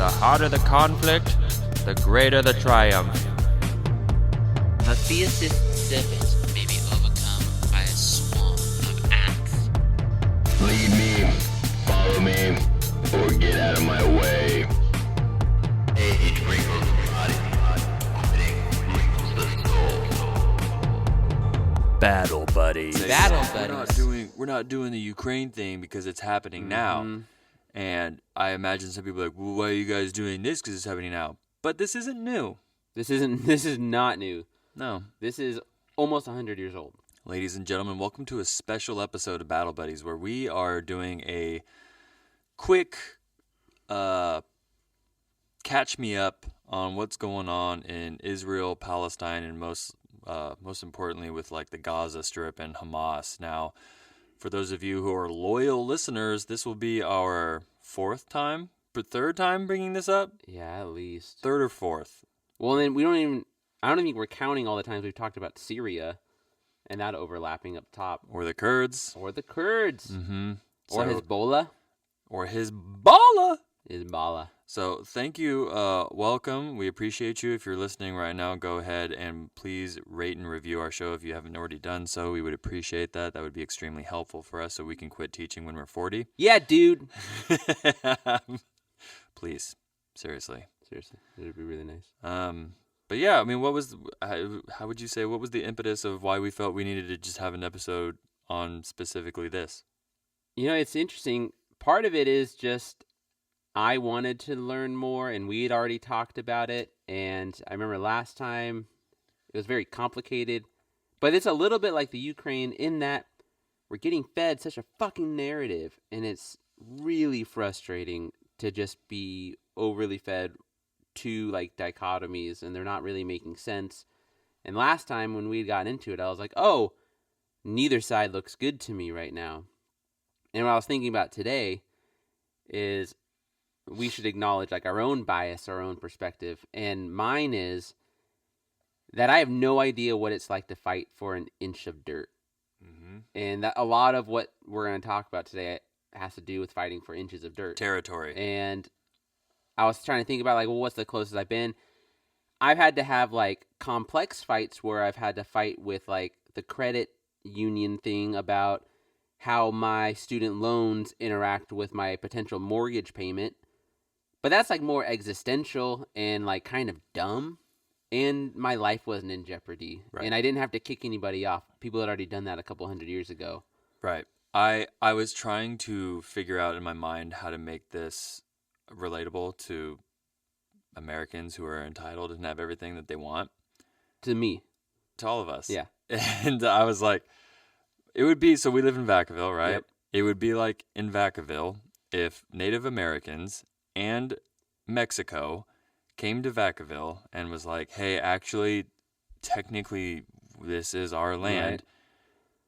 The hotter the conflict, the greater the triumph. The fiercest serpent may be overcome by a swarm of ants. Lead me, follow me, or get out of my way. Age wrinkles the body, quitting wrinkles the soul. Battle buddies. Battle We're not doing the Ukraine thing because it's happening now. And I imagine some people are like, well, why are you guys doing this? Because it's happening now. But this isn't new. This is not new. No. This is almost 100 years old. Ladies and gentlemen, welcome to a special episode of Battle Buddies where we are doing a quick catch me up on what's going on in Israel, Palestine, and most importantly with like the Gaza Strip and Hamas. Now, for those of you who are loyal listeners, this will be our third time bringing this up? Yeah, at least. Third or fourth. Well, then I don't think we're counting all the times we've talked about Syria and that overlapping up top. Or the Kurds. Mm-hmm. Or Hezbollah. Or Hezbollah. Hezbollah. So thank you. Welcome. We appreciate you. If you're listening right now, go ahead and please rate and review our show if you haven't already done so. We would appreciate that. That would be extremely helpful for us so we can quit teaching when we're 40. Yeah, dude. Please. Seriously. It would be really nice. But yeah, I mean, how would you say, what was the impetus of why we felt we needed to just have an episode on specifically this? You know, it's interesting. Part of it is just I wanted to learn more, and we had already talked about it. And I remember last time it was very complicated. But it's a little bit like the Ukraine in that we're getting fed such a fucking narrative, and it's really frustrating to just be overly fed two like dichotomies, and they're not really making sense. And last time when we got into it, I was like, oh, neither side looks good to me right now. And what I was thinking about today is we should acknowledge like our own bias, our own perspective. And mine is that I have no idea what it's like to fight for an inch of dirt. Mm-hmm. And that a lot of what we're going to talk about today has to do with fighting for inches of dirt. Territory. And I was trying to think about like, well, what's the closest I've been? I've had to have like complex fights where I've had to fight with like the credit union thing about how my student loans interact with my potential mortgage payment. But that's like more existential and like kind of dumb. And my life wasn't in jeopardy. Right. And I didn't have to kick anybody off. People had already done that a couple 100 years ago. Right. I was trying to figure out in my mind how to make this relatable to Americans who are entitled and have everything that they want. To me. To all of us. Yeah. And I was like, it would be, so we live in Vacaville, right? Yep. It would be like in Vacaville if Native Americans and Mexico came to Vacaville and was like, hey, actually, technically, this is our land. Right.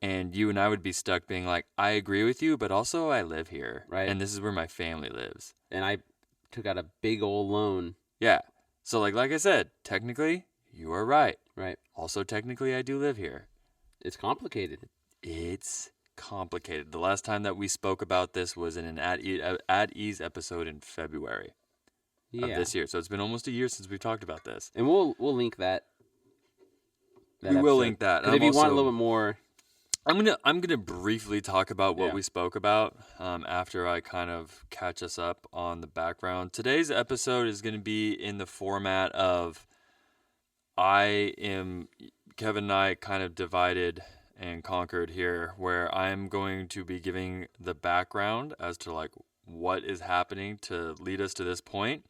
And you and I would be stuck being like, I agree with you, but also I live here. Right. And this is where my family lives. And I took out a big old loan. Yeah. So like I said, technically, you are right. Right. Also, technically, I do live here. It's complicated. It's complicated. The last time that we spoke about this was in an At Ease episode in February of this year. So it's been almost a year since we've talked about this. And we'll link that we will link that. If you want a little bit more, I'm gonna briefly talk about what we spoke about after I kind of catch us up on the background. Today's episode is gonna be in the format of Kevin and I kind of divided and conquered here, where I'm going to be giving the background as to like what is happening to lead us to this point,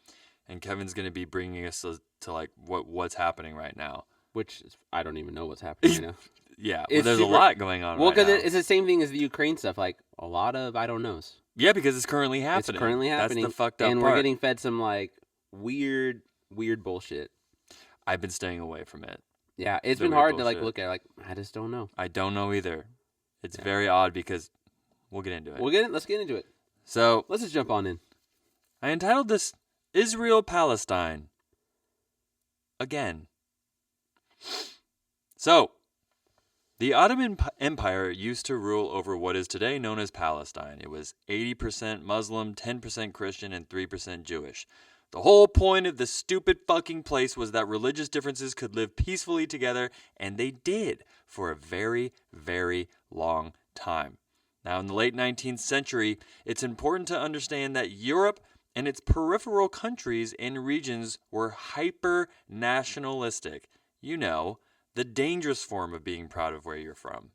and Kevin's going to be bringing us to like what's happening right now. Which I don't even know what's happening right now. Yeah, well, there's a lot going on. Well, because it's the same thing as the Ukraine stuff. Like a lot of I don't knows. Yeah, because it's currently happening. That's the fucked up and part. We're getting fed some like weird bullshit. I've been staying away from it. Yeah, it's been hard to like look at. Like I just don't know. I don't know either. It's very odd because we'll get into it. Let's get into it. So let's just jump on in. I entitled this Israel Palestine again. So the Ottoman Empire used to rule over what is today known as Palestine. It was 80% Muslim, 10% Christian, and 3% Jewish. The whole point of the stupid fucking place was that religious differences could live peacefully together, and they did for a very, very long time. Now, in the late 19th century, it's important to understand that Europe and its peripheral countries and regions were hyper-nationalistic. You know, the dangerous form of being proud of where you're from.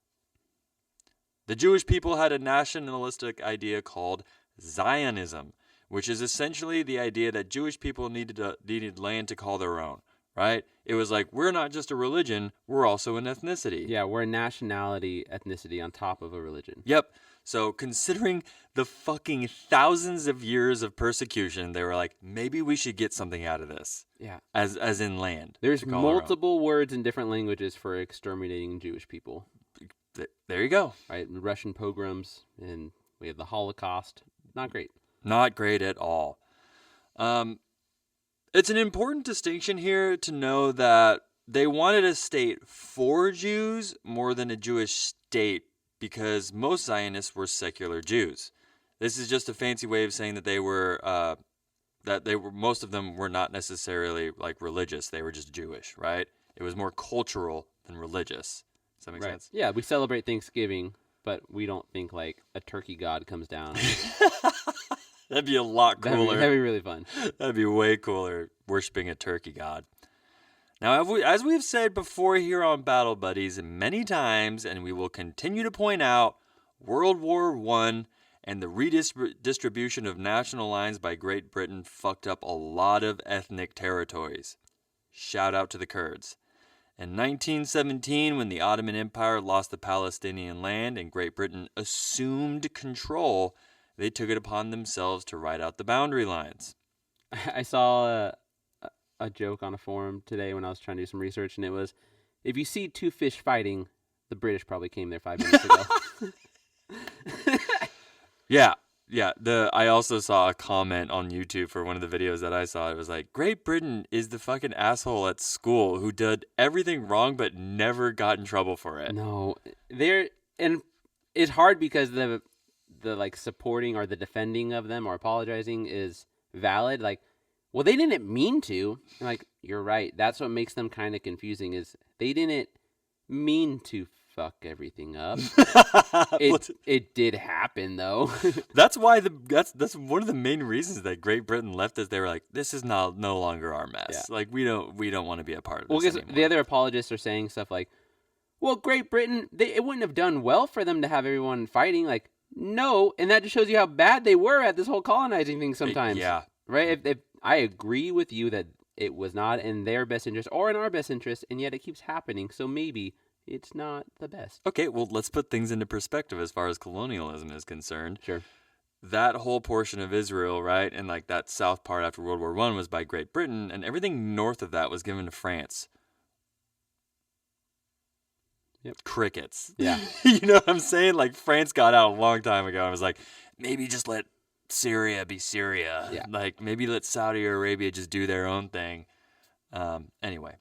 The Jewish people had a nationalistic idea called Zionism, which is essentially the idea that Jewish people needed land to call their own, right? It was like, we're not just a religion, we're also an ethnicity. Yeah, we're a nationality, ethnicity on top of a religion. Yep. So considering the fucking thousands of years of persecution, they were like, maybe we should get something out of this. Yeah. As in land. There's to call our own. multiple words in different languages for exterminating Jewish people. There you go. Right? Russian pogroms, and we have the Holocaust. Not great. Not great at all. It's an important distinction here to know that they wanted a state for Jews more than a Jewish state because most Zionists were secular Jews. This is just a fancy way of saying that most of them were not necessarily like religious. They were just Jewish, right? It was more cultural than religious. Does that make sense? Yeah, we celebrate Thanksgiving, but we don't think like a turkey god comes down. That'd be a lot cooler. That'd be really fun. That'd be way cooler, worshiping a turkey god. Now, as we've said before here on Battle Buddies many times, and we will continue to point out, World War I and the redistribution of national lines by Great Britain fucked up a lot of ethnic territories. Shout out to the Kurds. In 1917, when the Ottoman Empire lost the Palestinian land and Great Britain assumed control, they took it upon themselves to write out the boundary lines. I saw a joke on a forum today when I was trying to do some research, and it was, if you see two fish fighting, the British probably came there 5 minutes ago. Yeah. I also saw a comment on YouTube for one of the videos that I saw. It was like, Great Britain is the fucking asshole at school who did everything wrong but never got in trouble for it. No, and it's hard because the like supporting or the defending of them or apologizing is valid. Like, well, they didn't mean to. I'm like, you're right. That's what makes them kind of confusing is they didn't mean to fuck everything up. It did happen though. That's why that's one of the main reasons that Great Britain left us. They were like, this is no longer our mess. Yeah. Like we don't want to be a part of this Well, because anymore. the other apologists are saying stuff like, well, Great Britain, it wouldn't have done well for them to have everyone fighting. Like, no, and that just shows you how bad they were at this whole colonizing thing sometimes. Yeah. Right? If I agree with you that it was not in their best interest or in our best interest, and yet it keeps happening, so maybe it's not the best. Okay, well, let's put things into perspective as far as colonialism is concerned. Sure. That whole portion of Israel, right, and like that south part after World War I was by Great Britain, and everything north of that was given to France. Yep. Crickets. Yeah. You know what I'm saying? Like, France got out a long time ago. I was like, maybe just let Syria be Syria. Yeah. Like, maybe let Saudi Arabia just do their own thing. Anyway.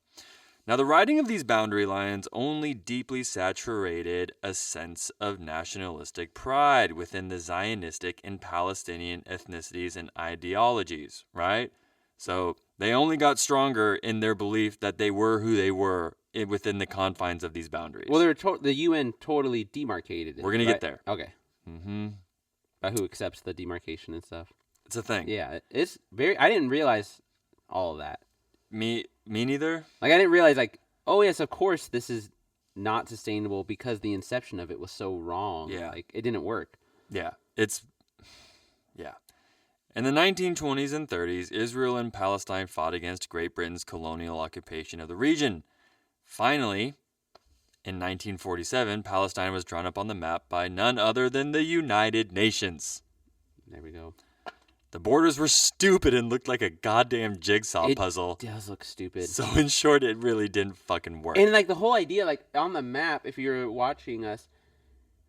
Now, the writing of these boundary lines only deeply saturated a sense of nationalistic pride within the Zionistic and Palestinian ethnicities and ideologies, right? So they only got stronger in their belief that they were who they were within the confines of these boundaries. Well, the UN totally demarcated it. We're going to get there. Okay. Mm-hmm. By who accepts the demarcation and stuff. It's a thing. Yeah, it's very. I didn't realize all of that. Me neither. Like, I didn't realize, like, oh, yes, of course, this is not sustainable because the inception of it was so wrong. Yeah. Like, it didn't work. Yeah. Yeah. In the 1920s and 30s, Israel and Palestine fought against Great Britain's colonial occupation of the region. Finally, in 1947, Palestine was drawn up on the map by none other than the United Nations. There we go. The borders were stupid and looked like a goddamn jigsaw puzzle. It does look stupid. So in short, it really didn't fucking work. And, like, the whole idea, like, on the map, if you're watching us,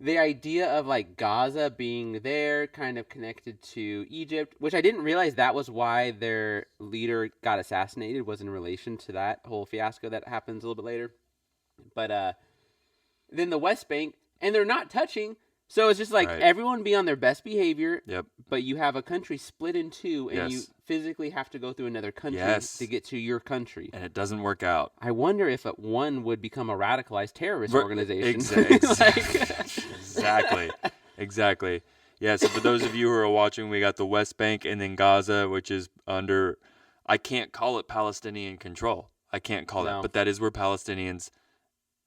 the idea of, like, Gaza being there, kind of connected to Egypt, which I didn't realize that was why their leader got assassinated, was in relation to that whole fiasco that happens a little bit later. But then the West Bank, and they're not touching, So it's just like Right. everyone be on their best behavior, Yep. but you have a country split in two, and you Yes. physically have to go through another country Yes. to get to your country. And it doesn't work out. I wonder if one would become a radicalized terrorist Right, organization. Exactly. Exactly. Yeah, so for those of you who are watching, we got the West Bank and then Gaza, which is under, I can't call it Palestinian control. I can't call No. it, but that is where Palestinians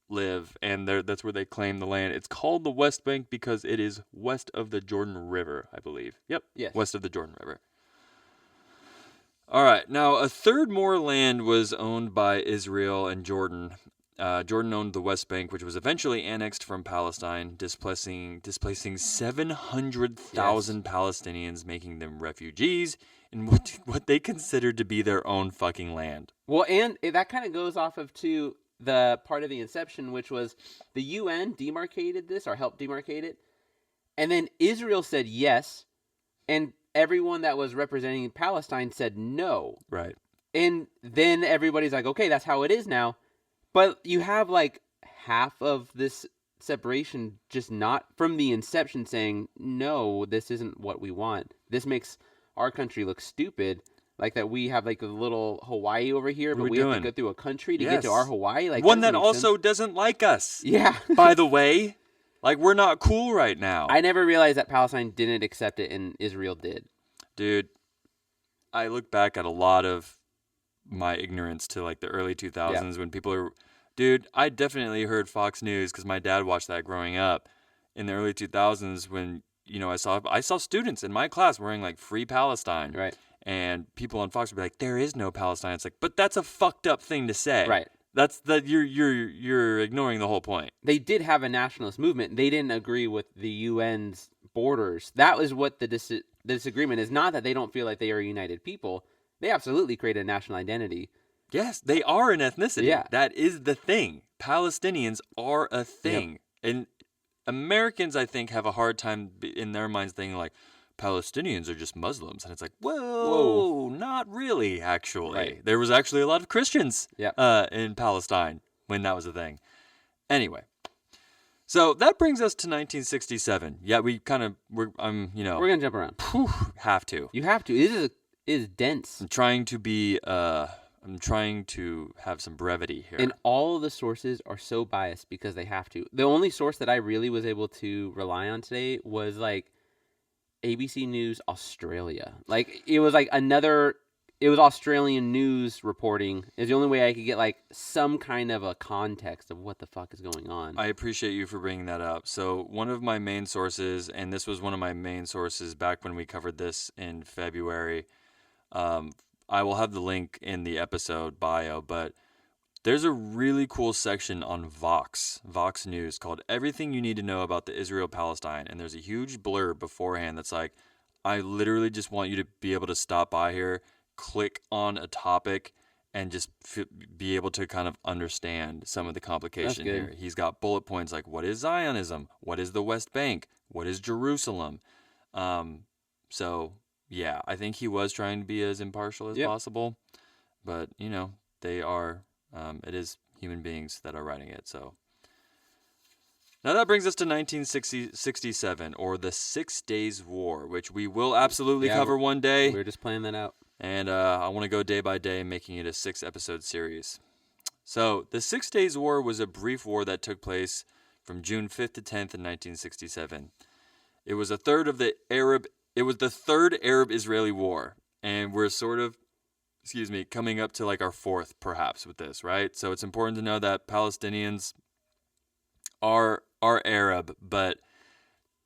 live, and that's where they claim the land. It's called the West Bank because it is west of the Jordan River, I believe. Yep. Yes. West of the Jordan River. All right. Now, a third more land was owned by Israel and Jordan. Jordan owned the West Bank, which was eventually annexed from Palestine, displacing 700,000 Palestinians, making them refugees in what they considered to be their own fucking land. Well, and that kind of goes off of, too, the part of the inception, which was the UN demarcated this or helped demarcate it. And then Israel said yes. And everyone that was representing Palestine said no. Right. And then everybody's like, okay, that's how it is now. But you have like half of this separation just not from the inception saying, no, this isn't what we want. This makes our country look stupid. Like that we have like a little Hawaii over here, but we have to go through a country to get to our Hawaii. Like one that also doesn't like us. Yeah. By the way, like we're not cool right now. I never realized that Palestine didn't accept it and Israel did. Dude, I look back at a lot of my ignorance to like the early 2000s when people are... Dude, I definitely heard Fox News because my dad watched that growing up in the early 2000s when, you know, I saw students in my class wearing like Free Palestine. Right. And people on Fox would be like, there is no Palestine. It's like, but that's a fucked up thing to say. Right. That's you're ignoring the whole point. They did have a nationalist movement. They didn't agree with the UN's borders. That was what the disagreement is. Not that they don't feel like they are a united people. They absolutely created a national identity. Yes, they are an ethnicity. Yeah. That is the thing. Palestinians are a thing. Yep. And Americans, I think, have a hard time in their minds thinking like, Palestinians are just Muslims. And it's like, whoa. Not really, actually. Right. There was actually a lot of Christians in Palestine when that was a thing. Anyway. So that brings us to 1967. Yeah, we're going to jump around. Have to. You have to. This is dense. I'm trying to have some brevity here. And all of the sources are so biased because they have to. The only source that I really was able to rely on today was like ABC News Australia. Like it was Australian news reporting. Is the only way I could get like some kind of a context of what the fuck is going on. I appreciate you for bringing that up. So one of my main sources, and this was one of my main sources back when we covered this in February, I will have the link in the episode bio, but there's a really cool section on Vox News called Everything You Need to Know About the Israel-Palestine, and there's a huge blurb beforehand that's like, I literally just want you to be able to stop by here, click on a topic, and just be able to kind of understand some of the complication here. He's got bullet points like, what is Zionism? What is the West Bank? What is Jerusalem? So, yeah, I think he was trying to be as impartial as possible, but, you know, they are... it is human beings that are writing it. So now that brings us to 1967, or the 6 Days War, which we will absolutely cover one day. We're just playing that out. And I want to go day by day, making it a 6-episode series. So the 6 Days War was a brief war that took place from June 5th to 10th in 1967. It was the third Arab-Israeli War, and we're sort of coming up to like our fourth, perhaps, with this, right? So it's important to know that Palestinians are Arab, but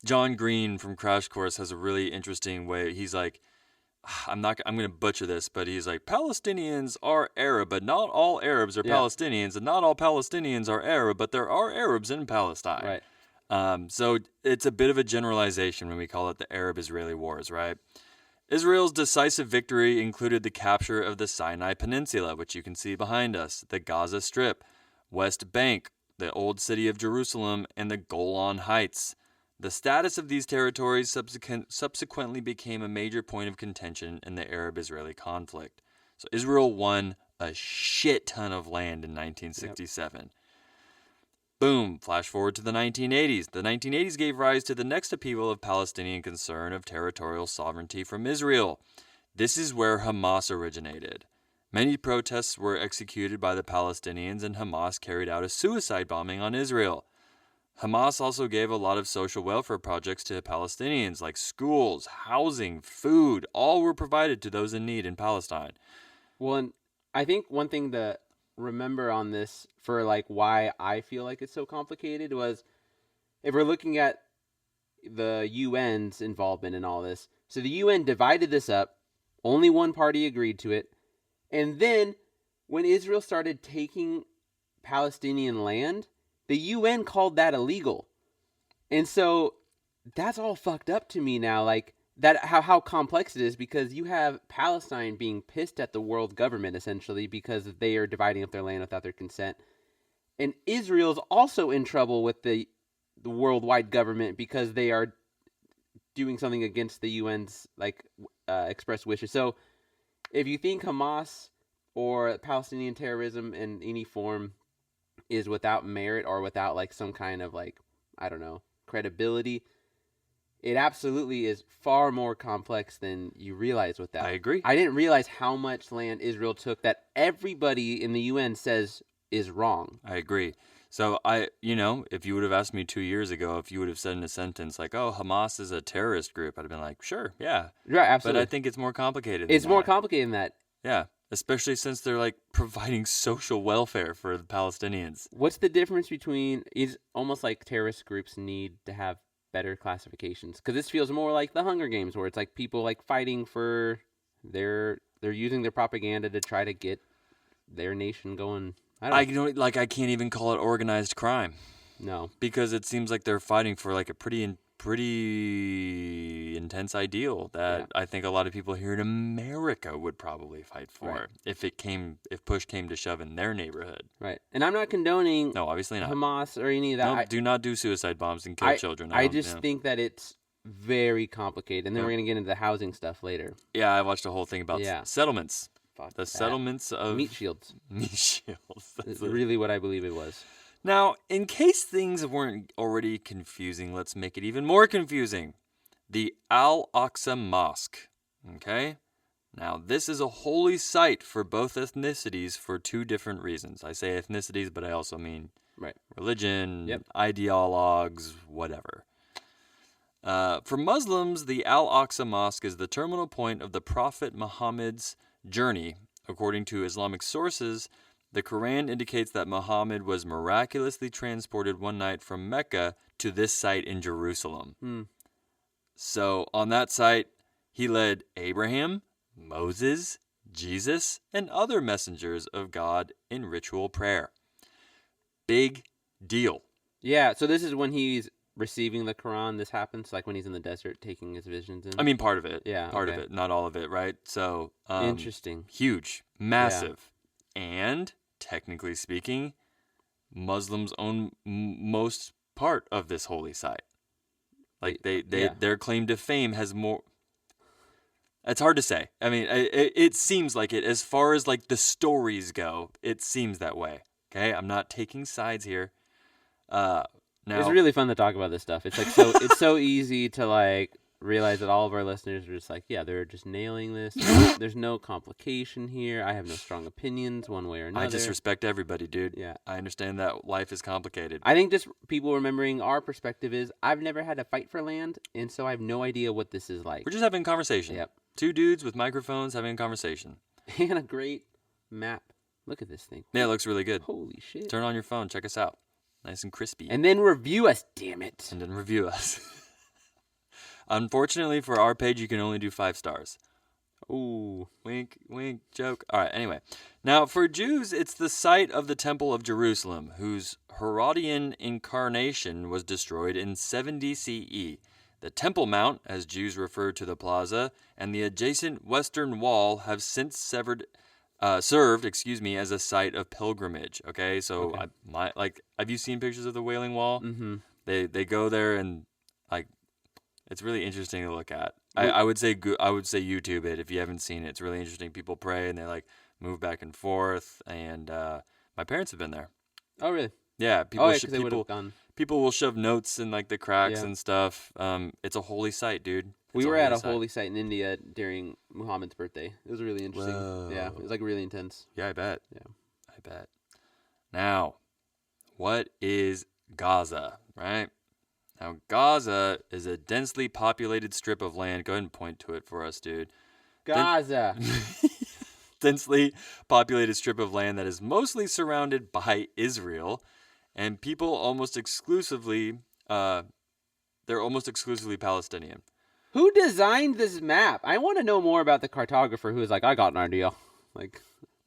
John Green from Crash Course has a really interesting way. He's like, I'm going to butcher this, but he's like, Palestinians are Arab, but not all Arabs are Palestinians, and not all Palestinians are Arab, but there are Arabs in Palestine. Right. So it's a bit of a generalization when we call it the Arab-Israeli Wars, right? Israel's decisive victory included the capture of the Sinai Peninsula, which you can see behind us, the Gaza Strip, West Bank, the Old City of Jerusalem, and the Golan Heights. The status of these territories subsequently became a major point of contention in the Arab-Israeli conflict. So Israel won a shit ton of land in 1967. Boom, flash forward to the 1980s. The 1980s gave rise to the next upheaval of Palestinian concern of territorial sovereignty from Israel. This is where Hamas originated. Many protests were executed by the Palestinians, and Hamas carried out a suicide bombing on Israel. Hamas also gave a lot of social welfare projects to Palestinians, like schools, housing, food. All were provided to those in need in Palestine. Well, and I think one thing to remember on this for like why I feel like it's so complicated was if we're looking at the UN's involvement in all this. So the UN divided this up. Only one party agreed to it. And then when Israel started taking Palestinian land, the UN called that illegal. And so that's all fucked up to me now. Like that, how complex it is, because you have Palestine being pissed at the world government essentially because they are dividing up their land without their consent. And Israel's also in trouble with the worldwide government because they are doing something against the UN's express wishes. So if you think Hamas or Palestinian terrorism in any form is without merit or without like some kind of I don't know, credibility, it absolutely is far more complex than you realize with that. I agree. I didn't realize how much land Israel took that everybody in the UN says is wrong. I agree. So if you would have asked me 2 years ago, if you would have said in a sentence like, "Oh, Hamas is a terrorist group," I'd have been like, "Sure, yeah." Right, absolutely. But I think it's more complicated. It's than more that. complicated than that. Yeah, especially since they're like providing social welfare for the Palestinians. What's the difference between? It's almost like terrorist groups need to have better classifications, because this feels more like the Hunger Games, where it's like people like fighting for they're using their propaganda to try to get their nation going. I can't even call it organized crime. No, because it seems like they're fighting for like a pretty intense ideal that I think a lot of people here in America would probably fight for if push came to shove in their neighborhood. Right. And I'm not condoning obviously not. Hamas or any of that. No, do not do suicide bombs and kill children. I just think that it's very complicated, and then we're going to get into the housing stuff later. Yeah, I watched a whole thing about settlements. Fuck the that. Settlements of meat shields. Meat shields. That's really what I believe it was. Now, in case things weren't already confusing, let's make it even more confusing. The Al-Aqsa Mosque. Okay? Now, this is a holy site for both ethnicities for two different reasons. I say ethnicities, but I also mean religion, ideologues, whatever. For Muslims, the Al-Aqsa Mosque is the terminal point of the Prophet Muhammad's journey. According to Islamic sources, the Quran indicates that Muhammad was miraculously transported one night from Mecca to this site in Jerusalem. So on that site, he led Abraham, Moses, Jesus, and other messengers of God in ritual prayer. Big deal. Yeah, so this is when he's receiving the Quran. This happens like when he's in the desert taking his visions in. I mean, part of it. Yeah, part of it, not all of it, right? So interesting, huge, massive, and technically speaking, Muslims own most part of this holy site. Like their claim to fame has more. It's hard to say. I mean, it seems like it. As far as like the stories go, it seems that way. Okay, I'm not taking sides here. Now it's really fun to talk about this stuff. It's like it's so easy to like realize that all of our listeners are just like, yeah, they're just nailing this. There's no complication here. I have no strong opinions one way or another. I just respect everybody, dude. Yeah. I understand that life is complicated. I think just people remembering our perspective is I've never had to fight for land, and so I have no idea what this is like. We're just having a conversation. Yep. Two dudes with microphones having a conversation. And a great map. Look at this thing. Yeah, it looks really good. Holy shit. Turn on your phone. Check us out. Nice and crispy. And then review us, damn it. And then review us. Unfortunately, for our page, you can only do 5 stars. Ooh. Wink, wink, joke. All right, anyway. Now, for Jews, it's the site of the Temple of Jerusalem, whose Herodian incarnation was destroyed in 70 CE. The Temple Mount, as Jews refer to the plaza, and the adjacent Western Wall have since served as a site of pilgrimage. Okay, so have you seen pictures of the Wailing Wall? Mm-hmm. They go there and it's really interesting to look at. I would say YouTube it if you haven't seen it. It's really interesting. People pray and they like move back and forth. And my parents have been there. Oh, really? Yeah, people because they would have gone. people will shove notes in like the cracks Yeah. and stuff. It's a holy site, dude. We It's were at a site. holy site in India during Muhammad's birthday. It was really interesting. Yeah, it was like really intense. Yeah, I bet. Yeah. I bet. Now, what is Gaza, right? Now, Gaza is a densely populated strip of land. Go ahead and point to it for us, dude. Gaza. Densely populated strip of land that is mostly surrounded by Israel, and people almost exclusively, they're almost exclusively Palestinian. Who designed this map? I want to know more about the cartographer who was like, I got an idea. Like,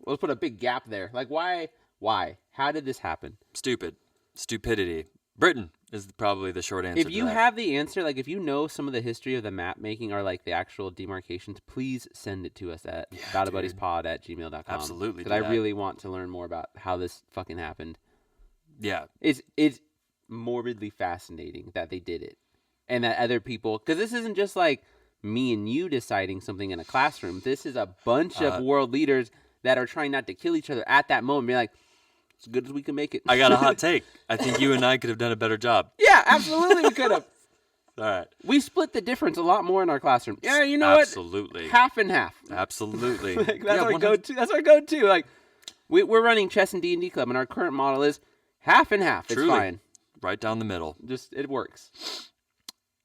let's put a big gap there. Like, why? Why? How did this happen? Stupidity. Britain is probably the short answer. If you have the answer, like if you know some of the history of the map making or like the actual demarcations, please send it to us at boutabuddieспod@gmail.com. Absolutely. Because I really want to learn more about how this fucking happened. Yeah. It's morbidly fascinating that they did it. And that other people, because this isn't just like me and you deciding something in a classroom. This is a bunch of world leaders that are trying not to kill each other at that moment. Be like, as good as we can make it. I got a hot take. I think you and I could have done a better job. Yeah, absolutely we could have. All right. We split the difference a lot more in our classroom. Yeah, you know Absolutely. what? Half and half. Absolutely. Like, that's our go-to. That's our go-to. Like, we're running chess and D&D club, and our current model is half and half. Truly. It's fine. Right down the middle. Just it works.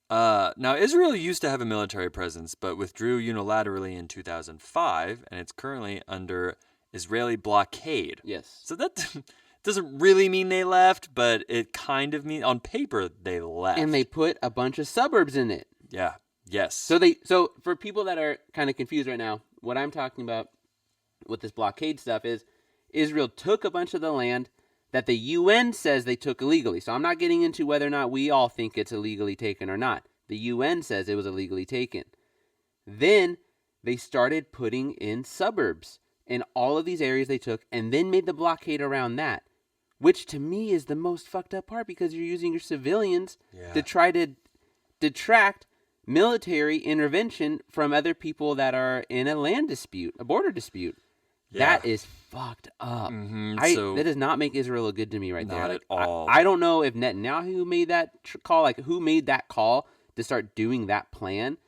Now, Israel used to have a military presence, but withdrew unilaterally in 2005, and it's currently under Israeli blockade. Yes. So that doesn't really mean they left, but it kind of means on paper they left. And they put a bunch of suburbs in it. Yeah. Yes. So for people that are kind of confused right now, what I'm talking about with this blockade stuff is Israel took a bunch of the land that the UN says they took illegally. So I'm not getting into whether or not we all think it's illegally taken or not. The UN says it was illegally taken. Then they started putting in suburbs in all of these areas they took, and then made the blockade around that, which to me is the most fucked up part, because you're using your civilians to try to detract military intervention from other people that are in a land dispute, a border dispute. Yeah. That is fucked up. So that does not make Israel look good to me right there. not Like, at all. I don't know if Netanyahu made that call, like who made that call to start doing that plan.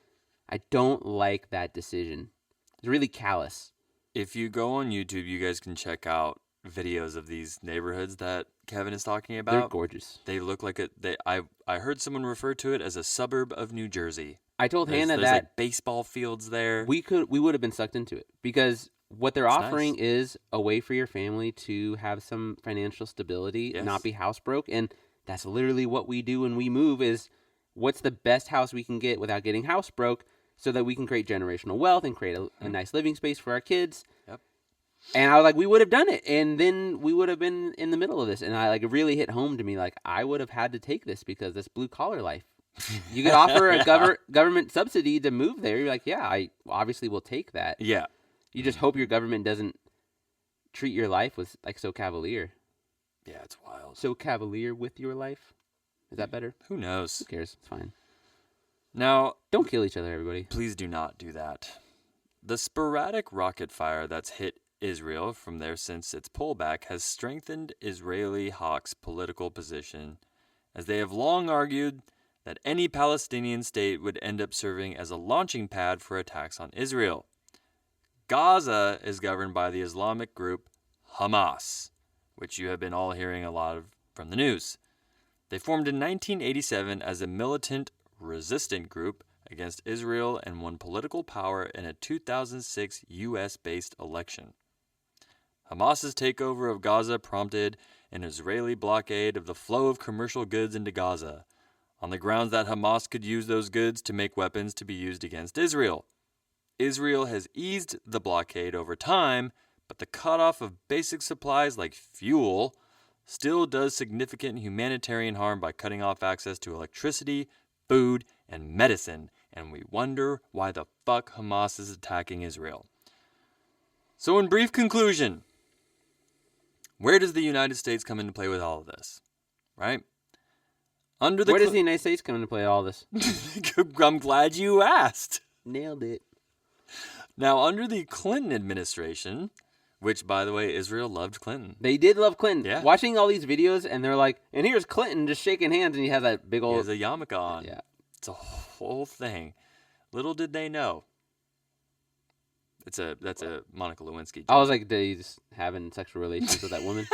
I don't like that decision. It's really callous. If you go on YouTube, you guys can check out videos of these neighborhoods that Kevin is talking about. They're gorgeous. They look like I heard someone refer to it as a suburb of New Jersey. I told Hannah There's that like baseball fields there. we would have been sucked into it, because what they're offering nice. is a way for your family to have some financial stability, Yes. not be house broke, and that's literally what we do when we move. Is what's the best house we can get without getting house broke, so that we can create generational wealth and create a nice living space for our kids. Yep. And I was like, we would have done it, and then we would have been in the middle of this. And I like it really hit home to me, like I would have had to take this, because this blue collar life. You could offer a government subsidy to move there. You're like, yeah, I obviously will take that. Yeah. You just hope your government doesn't treat your life with like so cavalier. Yeah, it's wild. So cavalier with your life. Is that better? Who knows? Who cares? It's fine. Now, Don't kill each other, everybody. please do not do that. The sporadic rocket fire that's hit Israel from there since its pullback has strengthened Israeli hawks' political position, as they have long argued that any Palestinian state would end up serving as a launching pad for attacks on Israel. Gaza is governed by the Islamic group Hamas, which you have been all hearing a lot of from the news. They formed in 1987 as a militant resistant group against Israel and won political power in a 2006 U.S.-based election. Hamas's takeover of Gaza prompted an Israeli blockade of the flow of commercial goods into Gaza, on the grounds that Hamas could use those goods to make weapons to be used against Israel. Israel has eased the blockade over time, but the cutoff of basic supplies like fuel still does significant humanitarian harm by cutting off access to electricity, food, and medicine, and we wonder why the fuck Hamas is attacking Israel. So in brief conclusion, where does the United States come into play with all of this? Right? Where does the United States come into play all this? I'm glad you asked. Nailed it. Now, under the Clinton administration, which, by the way, Israel loved Clinton. They did love Clinton. Yeah. Watching all these videos, and they're like, and here's Clinton just shaking hands, and he has that big He old. has a yarmulke on. Yeah. It's a whole thing. Little did they know. That's a Monica Lewinsky joke. I was like, did he just having sexual relations with that woman?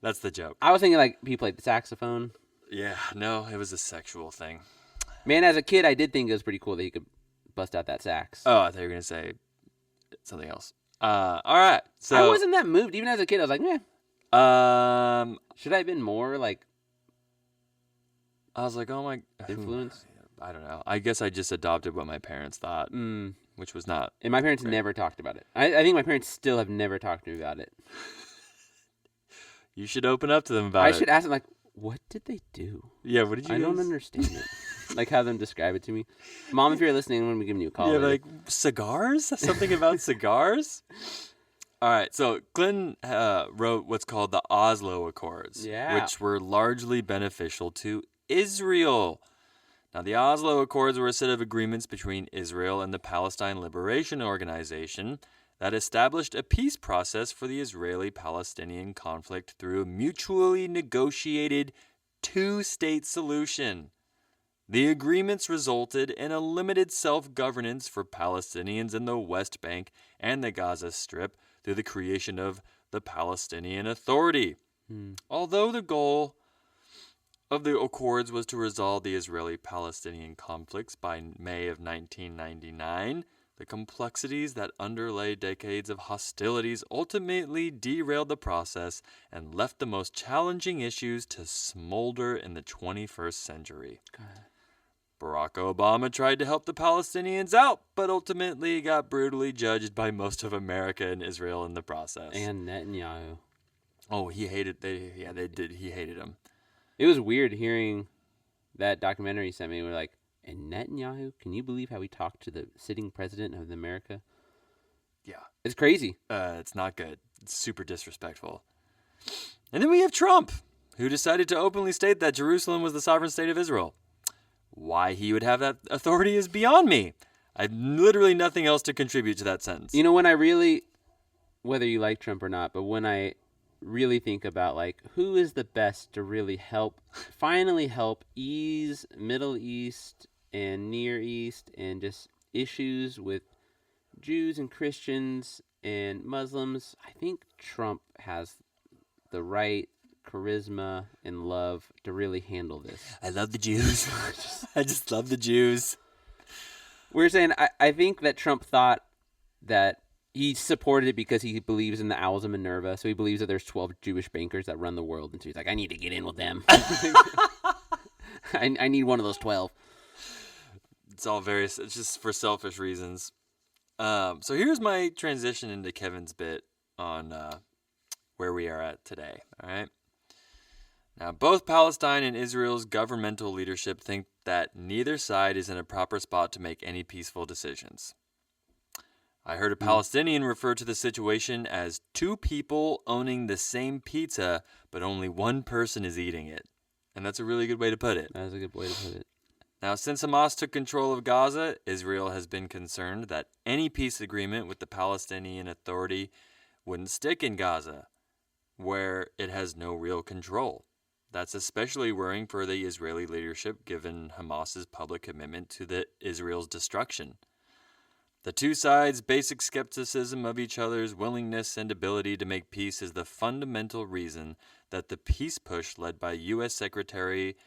That's the joke. I was thinking like he played the saxophone. Yeah, no, it was a sexual thing. Man, as a kid, I did think it was pretty cool that he could bust out that sax. Oh, I thought you were going to say something else. All right. So I wasn't that moved. Even as a kid, I was like, meh. Should I have been more like I was like, oh my... influence? I don't know. I guess I just adopted what my parents thought, which was not... And my parents never talked about it. I think my parents still have never talked to me about it. You should open up to them about it. I should ask them, like, what did they do? Yeah, what did you I don't guys- understand it. Like, have them describe it to me. Mom, if you're listening, I'm going to be giving you a call. Yeah, later. like, cigars? Something about cigars? All right, so Clinton wrote what's called the Oslo Accords, which were largely beneficial to Israel. Now, the Oslo Accords were a set of agreements between Israel and the Palestine Liberation Organization that established a peace process for the Israeli-Palestinian conflict through a mutually negotiated two-state solution. The agreements resulted in a limited self-governance for Palestinians in the West Bank and the Gaza Strip through the creation of the Palestinian Authority. Although the goal of the Accords was to resolve the Israeli-Palestinian conflicts by May of 1999, the complexities that underlay decades of hostilities ultimately derailed the process and left the most challenging issues to smolder in the 21st century. Barack Obama tried to help the Palestinians out, but ultimately got brutally judged by most of America and Israel in the process. And Netanyahu. Oh, he hated. They did. He hated him. It was weird hearing that documentary you sent me. We're like, and Netanyahu, can you believe how he talked to the sitting president of America? Yeah, It's crazy. it's not good. It's super disrespectful. And then we have Trump, who decided to openly state that Jerusalem was the sovereign state of Israel. Why he would have that authority is beyond me. I have literally nothing else to contribute to that sentence. You know, when I really, whether you like Trump or not, but when I really think about like who is the best to really finally help ease Middle East and Near East and just issues with Jews and Christians and Muslims, I think Trump has the right charisma and love to really handle this. I love the Jews. I just love the Jews. We're saying I think that Trump thought that he supported it because he believes in the owls of Minerva. So he believes that there's 12 Jewish bankers that run the world. And so he's like, I need to get in with them. I need one of those 12. It's just for selfish reasons. So here's my transition into Kevin's bit on where we are at today. All right. Now, both Palestine and Israel's governmental leadership think that neither side is in a proper spot to make any peaceful decisions. I heard a Palestinian refer to the situation as two people owning the same pizza, but only one person is eating it. And that's a really good way to put it. That's a good way to put it. Now, since Hamas took control of Gaza, Israel has been concerned that any peace agreement with the Palestinian Authority wouldn't stick in Gaza, where it has no real control. That's especially worrying for the Israeli leadership, given Hamas's public commitment to Israel's destruction. The two sides' basic skepticism of each other's willingness and ability to make peace is the fundamental reason that the peace push led by U.S. Secretary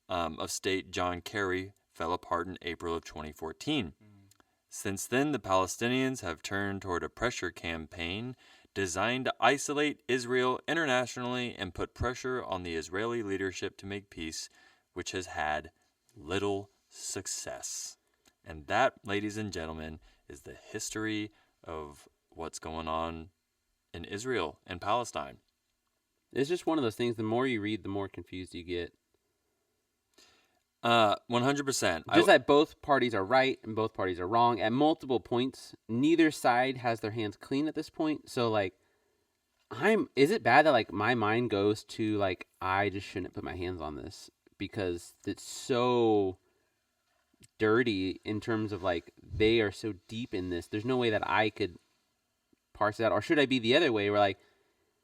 of State John Kerry fell apart in April of 2014. Since then, the Palestinians have turned toward a pressure campaign designed to isolate Israel internationally and put pressure on the Israeli leadership to make peace, which has had little success. And that, ladies and gentlemen, is the history of what's going on in Israel and Palestine. It's just one of those things. The more you read, the more confused you get. 100%. Just that both parties are right and both parties are wrong at multiple points. Neither side has their hands clean at this point. So, like, is it bad that, like, my mind goes to, like, I just shouldn't put my hands on this because it's so dirty in terms of, like, they are so deep in this. There's no way that I could parse it out? Or should I be the other way where, like,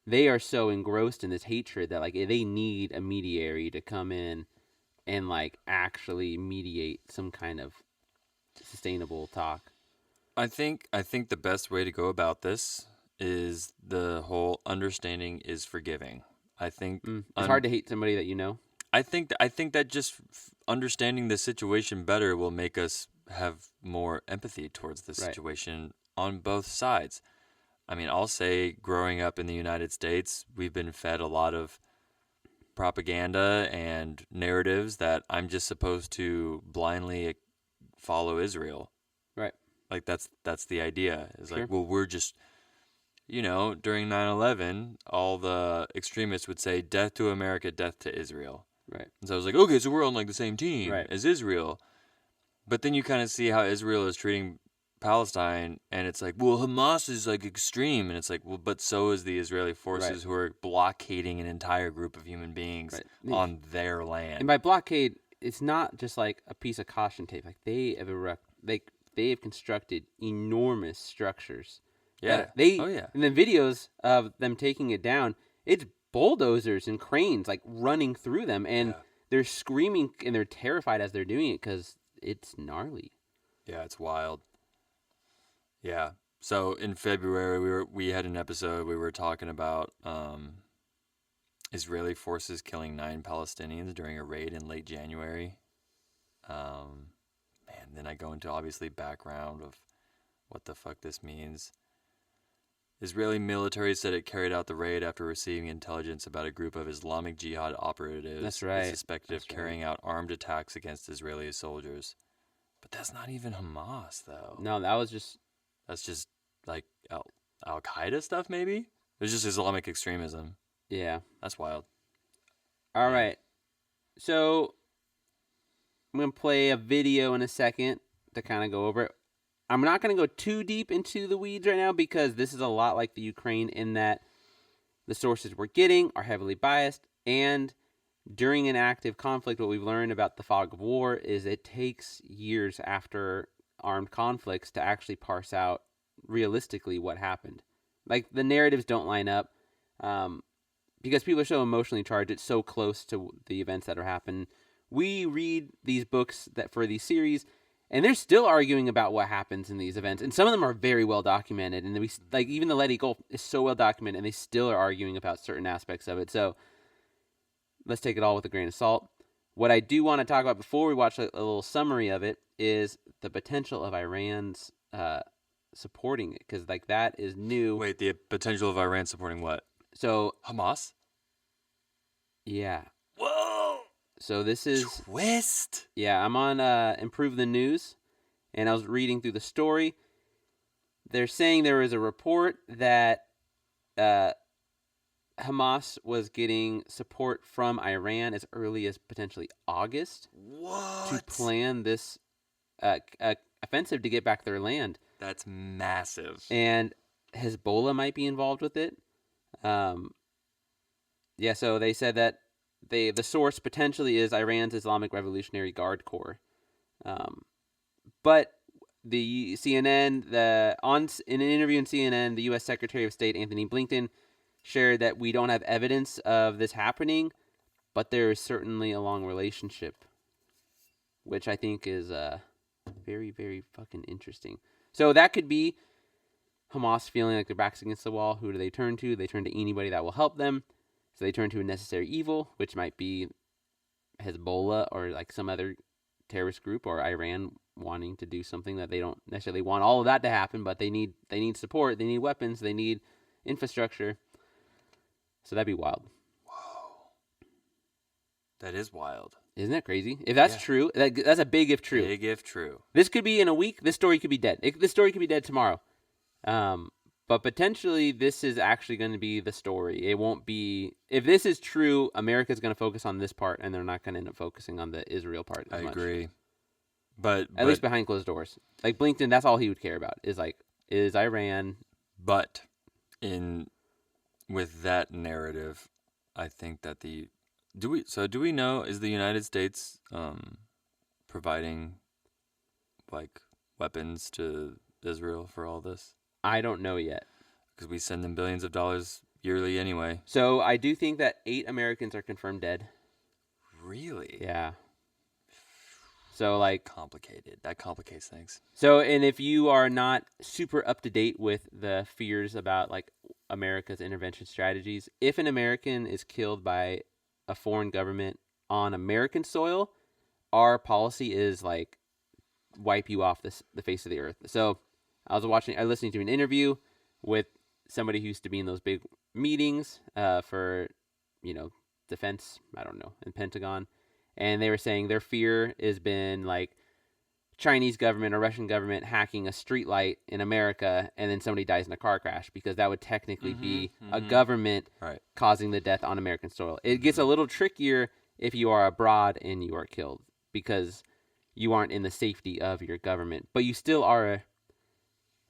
they are so engrossed in this hatred that, like, they need a mediator to come in and, like, actually mediate some kind of sustainable talk? I think the best way to go about this is the whole understanding is forgiving. I think It's hard to hate somebody that you know. I think that just understanding the situation better will make us have more empathy towards the Right. situation on both sides. I mean, I'll say growing up in the United States, we've been fed a lot of propaganda and narratives that I'm just supposed to blindly follow Israel. Right. Like that's the idea. It's Sure. like, well, we're just, during 9/11, all the extremists would say death to America, death to Israel. Right. And so I was like, okay, so we're on like the same team Right. as Israel. But then you kind of see how Israel is treating Palestine, and it's like, well, Hamas is like extreme, and it's like, well, but so is the Israeli forces Right. who are blockading an entire group of human beings Right. on their land. And by blockade, it's not just like a piece of caution tape. Like, they have constructed enormous structures. Yeah. They Oh, yeah. in the videos of them taking it down, it's bulldozers and cranes like running through them, and Yeah. they're screaming and they're terrified as they're doing it because it's gnarly. Yeah, it's wild. Yeah. So in February, we had an episode we were talking about Israeli forces killing 9 Palestinians during a raid in late January. Then I go into obviously background of what the fuck this means. Israeli military said it carried out the raid after receiving intelligence about a group of Islamic Jihad operatives That's right. suspected of carrying out armed attacks against Israeli soldiers. But that's not even Hamas, though. No, that was just That's just like Al Qaeda stuff, maybe? It's just Islamic extremism. yeah. That's wild. All right. So I'm going to play a video in a second to kind of go over it. I'm not going to go too deep into the weeds right now because this is a lot like the Ukraine in that the sources we're getting are heavily biased. And during an active conflict, what we've learned about the fog of war is it takes years after armed conflicts to actually parse out realistically what happened. Like, the narratives don't line up. Because people are so emotionally charged, it's so close to the events that are happening. We read these books that for these series, and they're still arguing about what happens in these events. And some of them are very well documented. And we like even the Let It Go is so well documented, and they still are arguing about certain aspects of it. So let's take it all with a grain of salt. What I do want to talk about before we watch a little summary of it is the potential of Iran's supporting it, because like that is new. Wait, the potential of Iran supporting what? So Hamas? yeah. Whoa! So this is Twist! yeah. I'm on Improve the News, and I was reading through the story. They're saying there was a report that Hamas was getting support from Iran as early as potentially August What? to plan this offensive to get back their land. That's massive. And Hezbollah might be involved with it. Yeah, so they said that the source potentially is Iran's Islamic Revolutionary Guard Corps. But the CNN, in an interview in CNN, the U.S. Secretary of State Anthony Blinken shared that we don't have evidence of this happening, but there is certainly a long relationship, which I think is very, very fucking interesting. So that could be Hamas feeling like their back's against the wall. Who do they turn to? They turn to anybody that will help them. So they turn to a necessary evil, which might be Hezbollah or like some other terrorist group, or Iran wanting to do something that they don't necessarily want all of that to happen, but they need support, they need weapons, they need infrastructure. So that'd be wild. Whoa. That is wild. Isn't that crazy? If that's true, that's a big if true. Big if true. This could be in a week. This story could be dead. This story could be dead tomorrow. But potentially this is actually going to be the story. It won't be... If this is true, America's going to focus on this part, and they're not going to end up focusing on the Israel part as I much. agree. But At least behind closed doors. Like, Blinken, that's all he would care about, is Iran... But with that narrative, I think that do we know, is the United States providing like weapons to Israel for all this? I don't know yet. because we send them billions of dollars yearly anyway. So I do think that 8 Americans are confirmed dead. Really? Yeah. So like Complicated. That complicates things. So, and if you are not super up to date with the fears about like America's intervention strategies, if an American is killed by a foreign government on American soil, our policy is like wipe you off the face of the earth. So, I listening to an interview with somebody who used to be in those big meetings for, defense, I don't know, in Pentagon. And they were saying their fear has been like Chinese government or Russian government hacking a street light in America and then somebody dies in a car crash, because that would technically be a government causing the death on American soil. It gets a little trickier if you are abroad and you are killed, because you aren't in the safety of your government, but you still are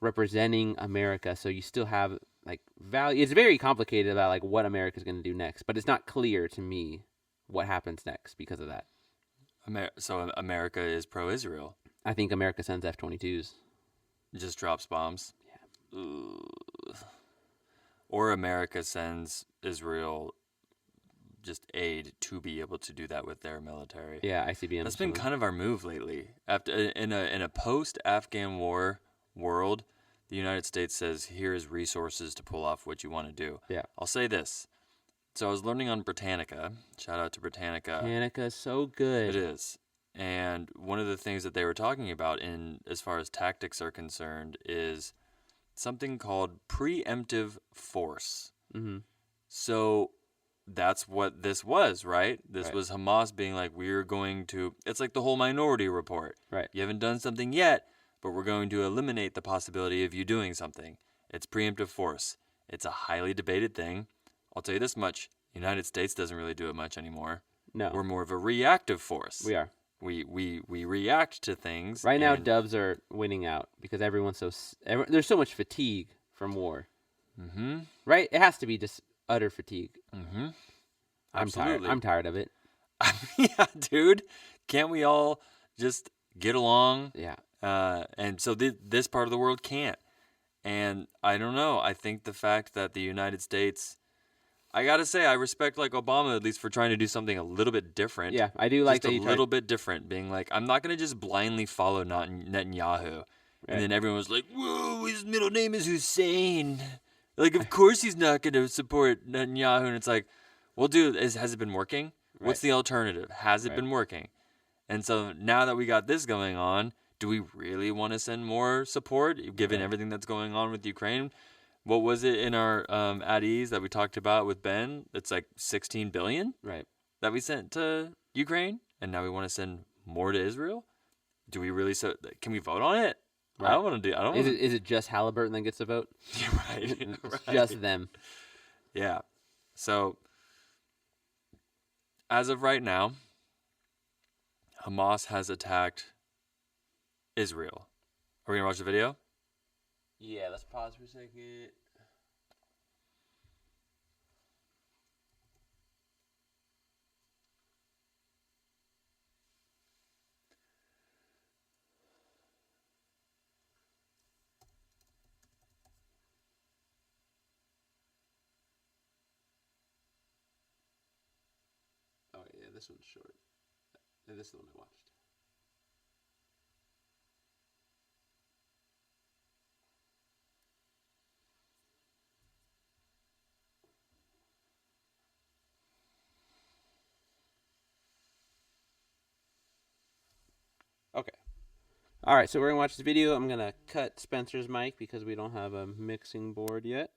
representing America. So you still have like value. It's very complicated about like what America is going to do next, but it's not clear to me what happens next because of that. So America is pro-Israel. I think America sends F-22s. Just drops bombs. Yeah. Ugh. Or America sends Israel just aid to be able to do that with their military. Yeah, ICBM. That's been kind of our move lately. After in a post-Afghan war world, the United States says, here is resources to pull off what you want to do. Yeah. I'll say this. So I was learning on Britannica. Shout out to Britannica. Britannica's so good. It is. And one of the things that they were talking about in as far as tactics are concerned is something called preemptive force. Mm-hmm. So that's what this was, right? This was Hamas being like, we're going to, it's like the whole Minority Report. Right. You haven't done something yet, but we're going to eliminate the possibility of you doing something. It's preemptive force. It's a highly debated thing. I'll tell you this much. The United States doesn't really do it much anymore. No. We're more of a reactive force. We are. We react to things. Right now, Doves are winning out because everyone's there's so much fatigue from war. Mm-hmm. Right? It has to be just utter fatigue. Mm-hmm. I'm tired. I'm tired of it. Yeah, dude. Can't we all just get along? Yeah. And so this part of the world can't. And I don't know. I think the fact that the United States, I gotta say, I respect like Obama at least for trying to do something a little bit different. Yeah, I do like just that. A little bit different, being like, I'm not gonna just blindly follow Netanyahu. And then everyone was like, whoa, his middle name is Hussein. Like, of course he's not gonna support Netanyahu. And it's like, well, dude, has it been working? Right. What's the alternative? Has it been working? And so now that we got this going on, do we really want to send more support, given everything that's going on with Ukraine? What was it in our at ease that we talked about with Ben? It's like $16 billion that we sent to Ukraine, and now we want to send more to Israel. Do we really? So can we vote on it? Right. I don't want to do. I don't. Is it just Halliburton that gets a vote? Right. It's just them. Yeah. So as of right now, Hamas has attacked Israel. Are we gonna watch the video? Yeah, let's pause for a second. Oh yeah, this one's short. This is the one I watched. Okay. All right, so we're going to watch this video. I'm going to cut Spencer's mic because we don't have a mixing board yet.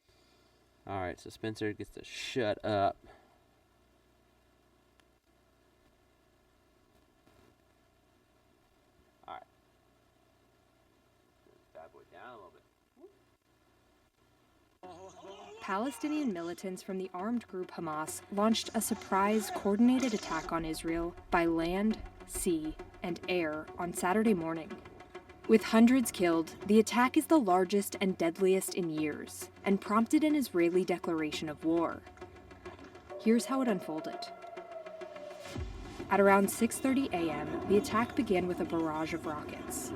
All right, so Spencer gets to shut up. All right. Bad boy down a little bit. Palestinian militants from the armed group Hamas launched a surprise coordinated attack on Israel by land, sea, and air on Saturday morning. With hundreds killed, the attack is the largest and deadliest in years and prompted an Israeli declaration of war. Here's how it unfolded. At around 6:30 a.m., the attack began with a barrage of rockets.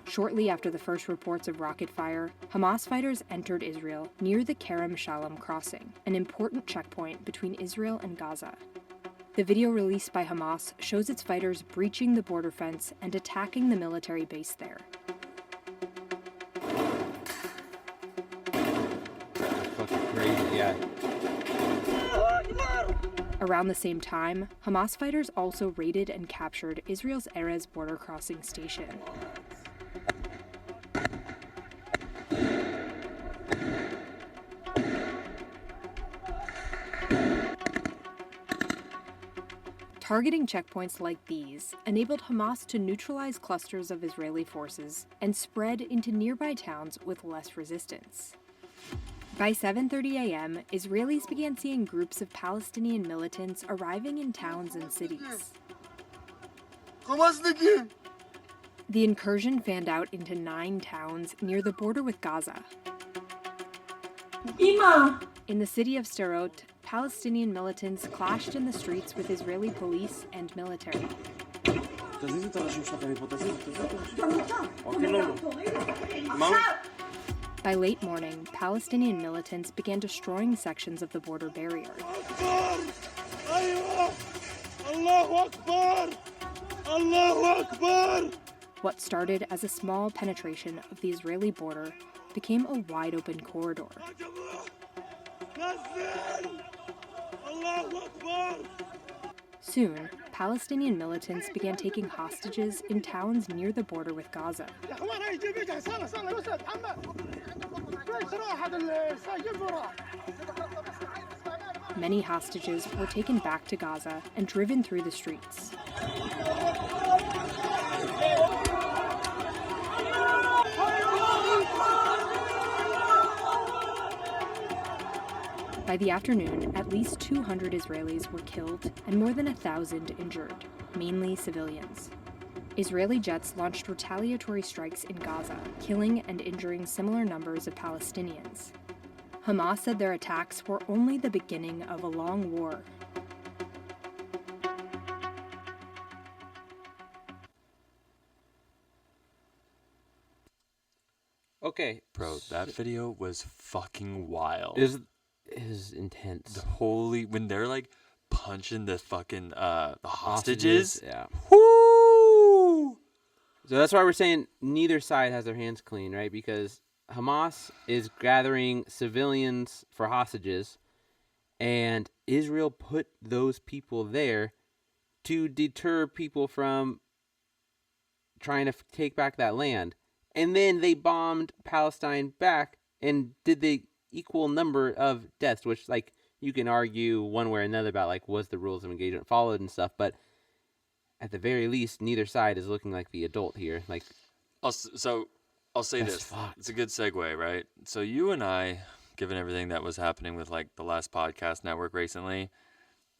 Shortly after the first reports of rocket fire, Hamas fighters entered Israel near the Kerem Shalom crossing, an important checkpoint between Israel and Gaza. The video released by Hamas shows its fighters breaching the border fence and attacking the military base there. Fucking crazy, yeah. Around the same time, Hamas fighters also raided and captured Israel's Erez border crossing station. Targeting checkpoints like these enabled Hamas to neutralize clusters of Israeli forces and spread into nearby towns with less resistance. By 7:30 a.m., Israelis began seeing groups of Palestinian militants arriving in towns and cities. The incursion fanned out into 9 towns near the border with Gaza. In the city of Sderot, Palestinian militants clashed in the streets with Israeli police and military. By late morning, Palestinian militants began destroying sections of the border barrier. What started as a small penetration of the Israeli border became a wide-open corridor. Soon, Palestinian militants began taking hostages in towns near the border with Gaza. Many hostages were taken back to Gaza and driven through the streets. By the afternoon, at least 200 Israelis were killed and more than 1,000 injured, mainly civilians. Israeli jets launched retaliatory strikes in Gaza, killing and injuring similar numbers of Palestinians. Hamas said their attacks were only the beginning of a long war. Okay. Bro, that video was fucking wild. It is intense. When they're like punching the fucking the hostages. Yeah. Whoo! So that's why we're saying neither side has their hands clean, right? Because Hamas is gathering civilians for hostages, and Israel put those people there to deter people from trying to take back that land. And then they bombed Palestine back and did the equal number of deaths, which, like, you can argue one way or another about, like, was the rules of engagement followed and stuff, but at the very least, neither side is looking like the adult here. Like, I'll say That's this. fucked. It's a good segue, right? So you and I, given everything that was happening with like the last podcast network recently,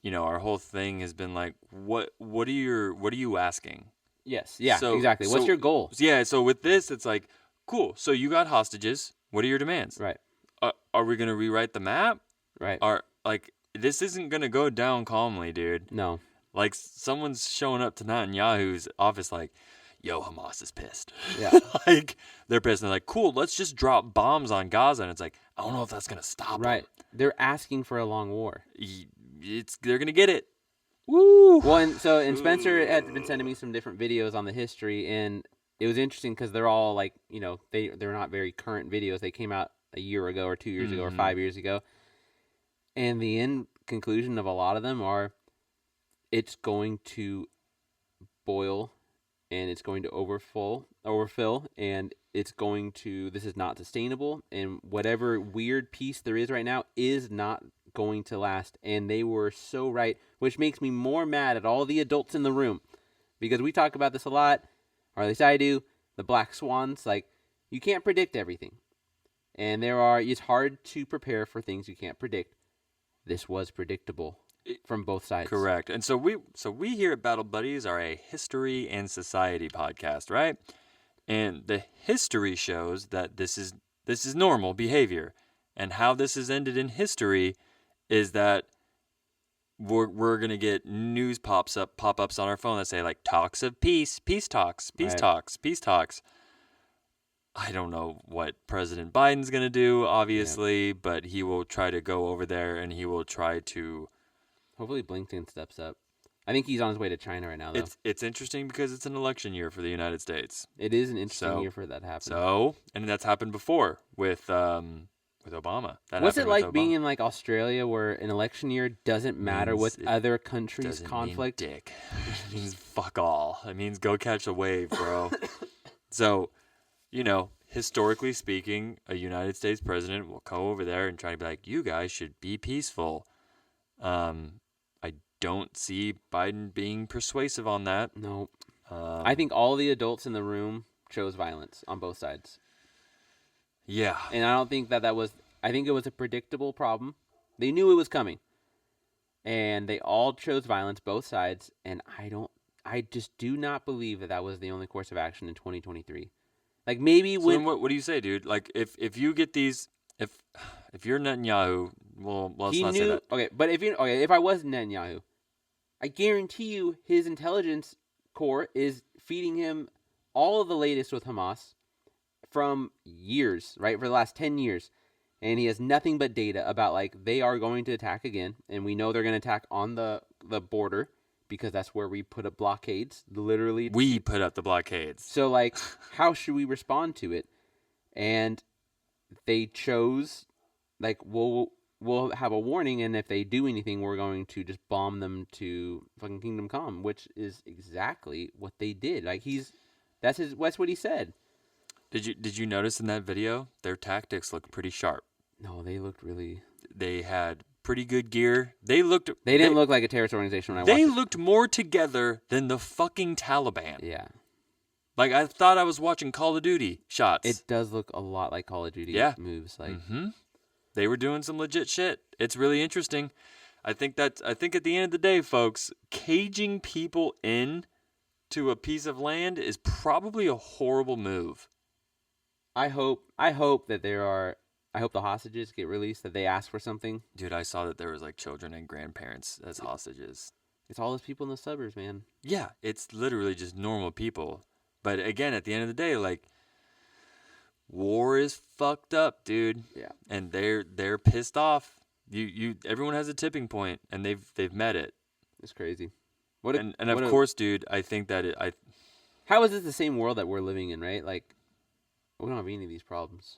you know, our whole thing has been like, what are you asking? yes, yeah, So- exactly. What's so- your goal? Yeah. So with this, it's like, cool. So you got hostages. What are your demands? Right, Are we gonna rewrite the map? right. This isn't gonna go down calmly, dude. No. Like someone's showing up to Netanyahu's office, like, yo, Hamas is pissed. Yeah. Like they're pissed. And they're like, cool, let's just drop bombs on Gaza. And it's like, I don't know if that's gonna stop Right. They're asking for a long war. them. They're gonna get it. Woo! Well, and Spencer had been sending me some different videos on the history, and it was interesting because they're all like, you know, they're not very current videos. They came out a year ago or 2 years ago or 5 years ago. And the end conclusion of a lot of them are it's going to boil and it's going to overfill, and it's going to, this is not sustainable, and whatever weird peace there is right now is not going to last. And they were so right, which makes me more mad at all the adults in the room, because we talk about this a lot, or at least I do, the black swans. Like, you can't predict everything, and it's hard to prepare for things you can't predict. This was predictable from both sides. Correct. And so we here at Battle Buddies are a history and society podcast, right? And the history shows that this is normal behavior. And how this has ended in history is that we're gonna get news pop-ups on our phone that say like talks of peace talks, Right. peace talks. I don't know what President Biden's gonna do, obviously, but he will try to go over there and he will try to. Hopefully Blinken steps up. I think he's on his way to China right now, though. It's interesting because it's an election year for the United States. It is an interesting year for that to happen. So, and that's happened before with Obama. What's it like being in like Australia, where an election year doesn't matter what other countries' conflict? Mean dick. It means fuck all. It means go catch a wave, bro. So, historically speaking, a United States president will go over there and try to be like, you guys should be peaceful. I don't see Biden being persuasive on that. No. I think all the adults in the room chose violence on both sides. Yeah. And I don't think that was... I think it was a predictable problem. They knew it was coming. And they all chose violence, both sides. And I just do not believe that was the only course of action in 2023. Like, maybe so then what do you say, dude? Like, if you get these... If you're Netanyahu... Well, let's not say that. Okay, but if I was Netanyahu, I guarantee you his intelligence corps is feeding him all of the latest with Hamas from years, right? For the last 10 years. And he has nothing but data about, like, they are going to attack again. And we know they're going to attack on the border because that's where we put up blockades, literally. We put up the blockades. So, like, how should we respond to it? And they chose, like, we'll have a warning, and if they do anything, we're going to just bomb them to fucking Kingdom Come, which is exactly what they did. Like, that's what he said. Did you notice in that video their tactics looked pretty sharp? No, they looked really. They had pretty good gear. They didn't look like a terrorist organization when I watched They it. looked more together than the fucking Taliban. Yeah. Like, I thought I was watching Call of Duty shots. It does look a lot like Call of Duty moves. Like, They were doing some legit shit. It's really interesting. I think at the end of the day, folks, caging people in to a piece of land is probably a horrible move. I hope that I hope the hostages get released, that they ask for something. Dude, I saw that there was like children and grandparents as hostages. It's all those people in the suburbs, man. Yeah, it's literally just normal people. But again, at the end of the day, like, war is fucked up, dude. Yeah. And they're pissed off. Everyone has a tipping point, and they've met it. It's crazy. Of course, dude, I think that how is this the same world that we're living in, right? Like, we don't have any of these problems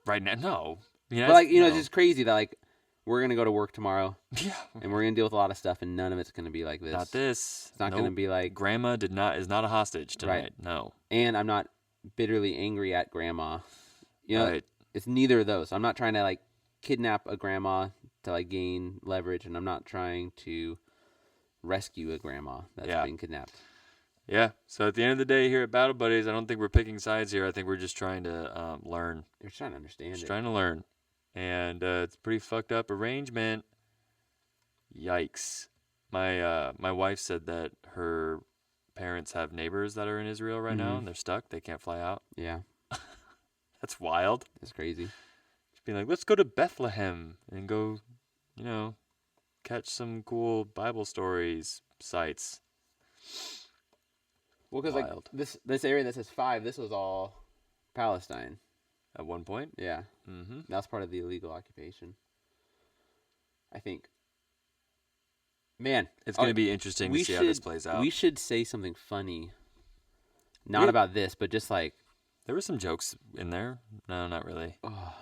right now. No, but like, it's just crazy that, like, we're gonna go to work tomorrow, yeah, and we're gonna deal with a lot of stuff, and none of it's gonna be like this. Not this. It's not gonna be like Grandma is not a hostage tonight. Right. No. And I'm not bitterly angry at Grandma. Right. It's neither of those. I'm not trying to, like, kidnap a grandma to, like, gain leverage, and I'm not trying to rescue a grandma that's being kidnapped. Yeah. So at the end of the day, here at Battle Buddies, I don't think we're picking sides here. I think we're just trying to learn. You're trying to understand just trying to learn. And it's a pretty fucked up arrangement. Yikes. My wife said that her parents have neighbors that are in Israel right now, and they're stuck. They can't fly out. Yeah. That's wild. It's crazy. Just being like, let's go to Bethlehem and go, catch some cool Bible stories sites. Well, because, like, this area that says 5, this was all Palestine. At one point? Yeah. Mm-hmm. That's part of the illegal occupation, I think. Man. It's going to be interesting to see how this plays out. We should say something funny. Not about this, but just like... There were some jokes in there. No, not really. Oh,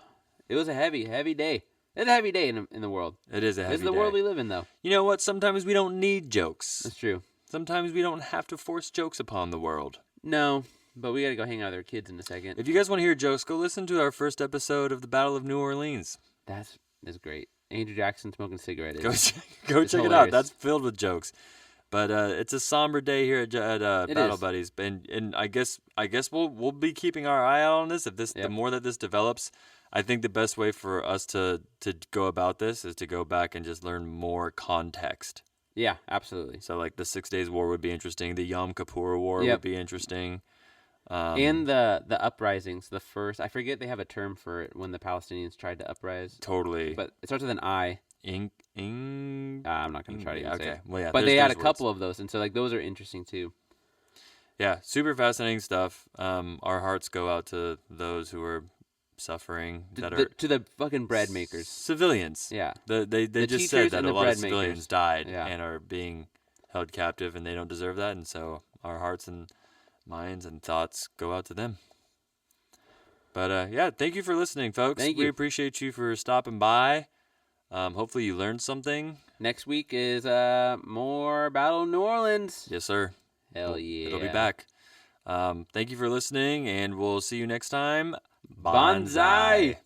it was a heavy, heavy day. It's a heavy day in the world. It is a heavy day. This is the world we live in, though. You know what? Sometimes we don't need jokes. That's true. Sometimes we don't have to force jokes upon the world. No, but we got to go hang out with our kids in a second. If you guys want to hear jokes, go listen to our first episode of the Battle of New Orleans. That's great. Andrew Jackson smoking a cigarette. Go check it out. That's filled with jokes. But it's a somber day here at Battle Buddies, and I guess we'll be keeping our eye out on this. If the more that this develops, I think the best way for us to go about this is to go back and just learn more context. Yeah, absolutely. So, like, the 6 Days War would be interesting. The Yom Kippur War would be interesting. And the uprisings, I forget they have a term for it when the Palestinians tried to uprise. Totally. But it starts with an I. I'm not going to try to even say okay. it. Well, yeah, But they had a there's couple of those, and so like those are interesting too. Yeah, super fascinating stuff. Our hearts go out to those who are suffering To the fucking bread makers. civilians. Yeah. They The just said teachers that and a the lot of bread civilians makers. died Yeah. and are being held captive, and they don't deserve that. And so our hearts and minds and thoughts go out to them. But yeah, thank you for listening, folks. Thank We you. appreciate you for stopping by. Hopefully you learned something. Next week is more Battle of New Orleans. Yes, sir. Hell yeah. It'll be back. Thank you for listening, and we'll see you next time. Bonsai.